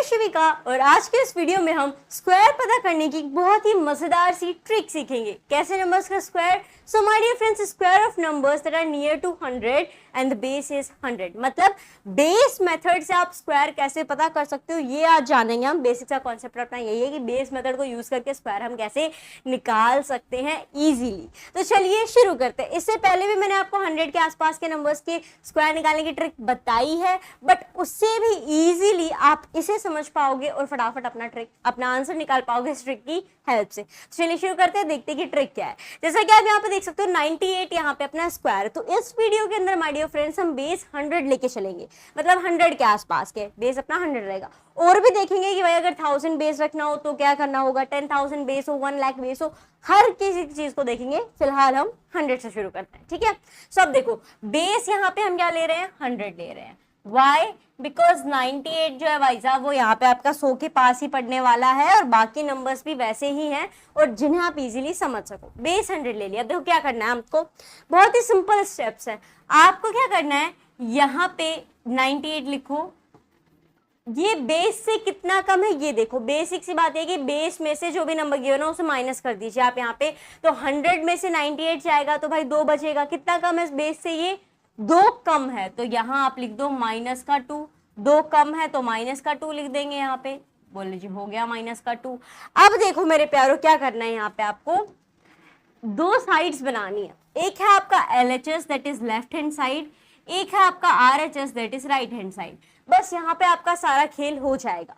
मैं शिविका और आज के इस वीडियो में हम स्क्वायर पता करने की बहुत ही मजेदार सी ट्रिक सीखेंगे। कैसे नंबर्स का square. So my dear friends, square of numbers that are near to 100 and the base is 100। मतलब बेस मेथड से आप स्क्वायर कैसे पता कर सकते हो ये आज जानेंगे हम। बेसिक सा कॉन्सेप्ट अपना यही है कि बेस मेथड को यूज करके स्क्वायर हम कैसे निकाल सकते हैं इजीली। तो चलिए शुरू करते हैं। इससे पहले भी मैंने आपको 100 के आसपास के नंबर्स के स्क्वायर निकालने की ट्रिक बताई है, बट उससे भी इजीली आप इसे समझ पाओगे और फटाफट अपना आंसर निकाल पाओगे इस ट्रिक की हेल्प से। चलिए शुरू करते हैं, देखते हैं कि ट्रिक क्या है। जैसा कि आप यहाँ पे देख सकते हो 98 यहाँ पे अपना स्क्वायर। तो इस वीडियो के अंदर माय डियर फ्रेंड्स हम बेस 100 लेके चलेंगे, मतलब 100 के आसपास के बेस अपना 100 रहेगा। और भी देखेंगे कि भाई अगर 1000 बेस रखना हो तो क्या करना होगा, 10,000 बेस हो, 1 लाख बेस हो, हर किसी चीज को देखेंगे। फिलहाल हम 100 से शुरू करते हैं, ठीक है। सो अब देखो बेस यहाँ पे हम क्या ले रहे हैं, 100 ले रहे हैं। Why? Because 98 जो है भाई साहब वो यहाँ पे आपका 100 के पास ही पड़ने वाला है और बाकी नंबर्स भी वैसे ही हैं और जिन्हें आप इजीली समझ सको। बेस 100 ले लिया। देखो क्या करना है हमको, बहुत ही सिंपल स्टेप्स है। आपको क्या करना है, यहाँ पे 98 लिखो। ये बेस से कितना कम है ये देखो। बेसिक सी बात है कि बेस में से जो भी नंबर गिवन हो उसे माइनस कर दीजिए आप यहाँ पे। तो 100 में से 98 जाएगा तो भाई 2 बचेगा। कितना कम है बेस से, ये 2 कम है। तो यहाँ आप लिख दो माइनस का 2। 2 कम है तो माइनस का 2 लिख देंगे यहाँ पे। बोल लीजिए हो गया माइनस का 2। अब देखो मेरे प्यारो क्या करना है, यहाँ पे आपको 2 साइड्स बनानी है। एक है आपका LHS that is left hand side, एक है आपका RHS that is right hand side. बस यहाँ पे आपका सारा खेल हो जाएगा।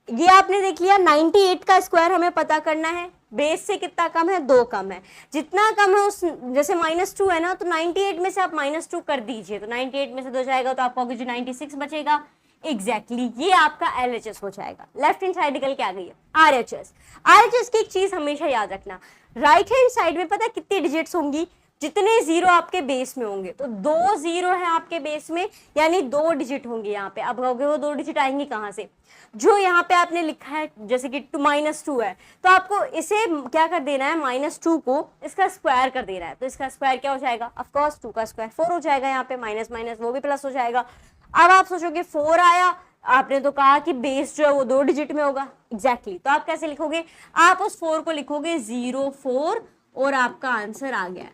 ये आपने देख लिया 98 का स्क्वायर हमें पता करना है। बेस से कितना कम है, 2 कम है। जितना कम है उस, जैसे -2 है ना, तो 98 में से आप -2 कर दीजिए। तो 98 में से 2 जाएगा तो आपको जो 96 बचेगा। एग्जैक्टली ये आपका LHS हो जाएगा। लेफ्ट हैंड साइड निकल के आ गई है RHS। RHS की एक चीज हमेशा याद रखना, राइट हैंड साइड में पता कितनी डिजिट्स होंगी, जितने जीरो आपके बेस में होंगे। तो 2 जीरो है आपके बेस में, यानी 2 डिजिट होंगे यहाँ पे। अब कहोगे वो 2 डिजिट आएंगी कहाँ से, जो यहाँ पे आपने लिखा है जैसे कि -2 है, तो आपको इसे क्या कर देना है, -2 को इसका स्क्वायर कर देना है। तो इसका स्क्वायर क्या हो जाएगा, ऑफ कोर्स 2 का स्क्वायर 4 हो जाएगा। यहाँ पे माइनस माइनस वो भी प्लस हो जाएगा। अब आप सोचोगे 4 आया, आपने तो कहा कि बेस जो है वो 2 डिजिट में होगा। एग्जैक्टली तो आप कैसे लिखोगे, आप उस 4 को लिखोगे 04 और आपका आंसर आ गया।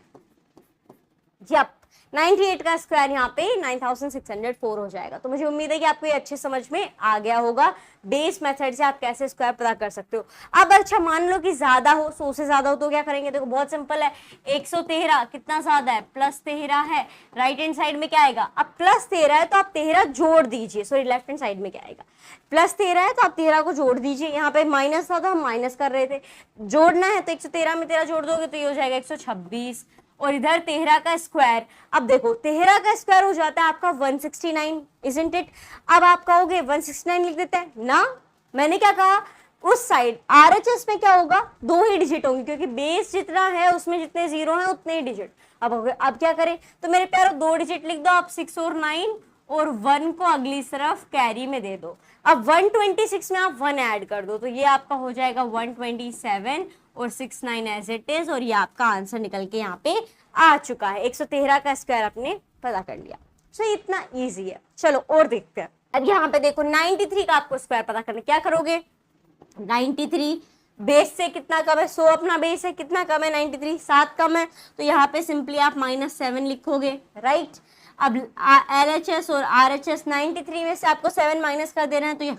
यप 98 का स्क्वायर यहाँ पे 9604 हो जाएगा। तो मुझे उम्मीद है कि आपको ये अच्छे समझ में आ गया होगा बेस मेथड से आप कैसे स्क्वायर पता कर सकते हो। अब अच्छा मान लो कि ज्यादा हो, 100 से ज्यादा हो तो क्या करेंगे, देखो बहुत सिंपल है। 113 कितना ज्यादा है, +13 है। राइट हैंड साइड में क्या आएगा, अब +13 है तो आप 13 जोड़ दीजिए। सॉरी लेफ्ट हैंड साइड में क्या आएगा, +13 है तो आप 13 को जोड़ दीजिए। यहाँ पे माइनस था तो हम माइनस कर रहे थे, जोड़ना है तो 113 में 13 जोड़ दोगे तो ये हो जाएगा 126 और इधर 13 का स्क्वायर। अब देखो 13 का स्क्वायर हो जाता है आपका 169, इजंट इट। अब आप कहोगे 169 लिख देते हैं ना, मैंने क्या कहा, उस साइड RHS में क्या होगा, 2 ही डिजिट होंगे क्योंकि बेस जितना है उसमें जितने जीरो हैं उतने ही डिजिट। अब क्या करें, तो मेरे प्यारो 2 डिजिट लिख दो आप, 6 और 9 और 1 को अगली तरफ कैरी में दे दो। अब 126 में आप 1 ऐड कर दो तो ये आपका हो जाएगा 127 और 69 एज इट इज। और ये आपका आंसर निकल के यहाँ पे आ चुका है। 113 का स्क्वायर आपने पता कर लिया। सो इतना इजी है। चलो और देखते हैं। अब यहाँ पे देखो 93 का आपको स्क्वायर पता करना, क्या करोगे, 93 बेस से कितना कम है, 100 अपना बेस है, कितना कम है 93, 7 कम है। तो यहाँ पे सिंपली आप -7 लिखोगे, राइट। अब LHS और RHS 93 में से आपको 7 माइनस कर देना है तो ये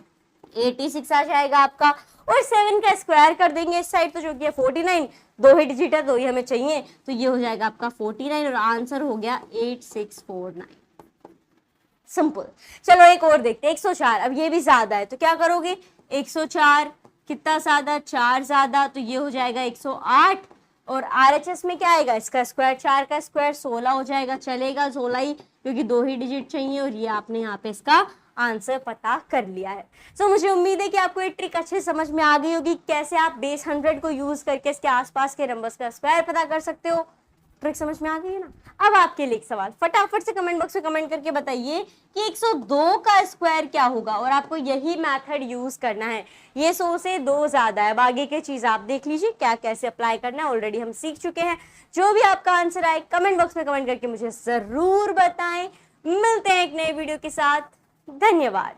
86 आ जाएगा आपका। और 7 का स्क्वायर कर देंगे इस साइड तो जो कि है 49, 2 ही डिजिट है 2 ही हमें चाहिए, तो ये हो जाएगा आपका 49 और आंसर हो गया 8649। सिंपल। चलो एक और देखते हैं, 104। अब ये भी ज्यादा है तो क्या करोगे, 104 कितना ज्यादा, 4 ज्यादा, तो ये हो जाएगा 108 और RHS में क्या आएगा, इसका स्क्वायर 4 का स्क्वायर 16 हो जाएगा। चलेगा 16 ही क्योंकि 2 ही डिजिट चाहिए और ये आपने यहाँ पे इसका आंसर पता कर लिया है। सो मुझे उम्मीद है कि आपको ये ट्रिक अच्छे समझ में आ गई होगी, कैसे आप बेस 100 को यूज करके इसके आसपास के नंबर्स का स्क्वायर पता कर सकते हो। ट्रिक समझ में आ गई है ना। अब आपके लिए एक सवाल, फटाफट से कमेंट बॉक्स में कमेंट करके बताइए कि 102 का स्क्वायर क्या होगा और आपको यही मेथड यूज करना है। ये 100 से 2 ज्यादा है। अब आगे की चीज आप देख लीजिए क्या कैसे अप्लाई करना है, ऑलरेडी हम सीख चुके हैं। जो भी आपका आंसर आए कमेंट बॉक्स में कमेंट करके मुझे जरूर बताएं। मिलते हैं एक नए वीडियो के साथ। धन्यवाद।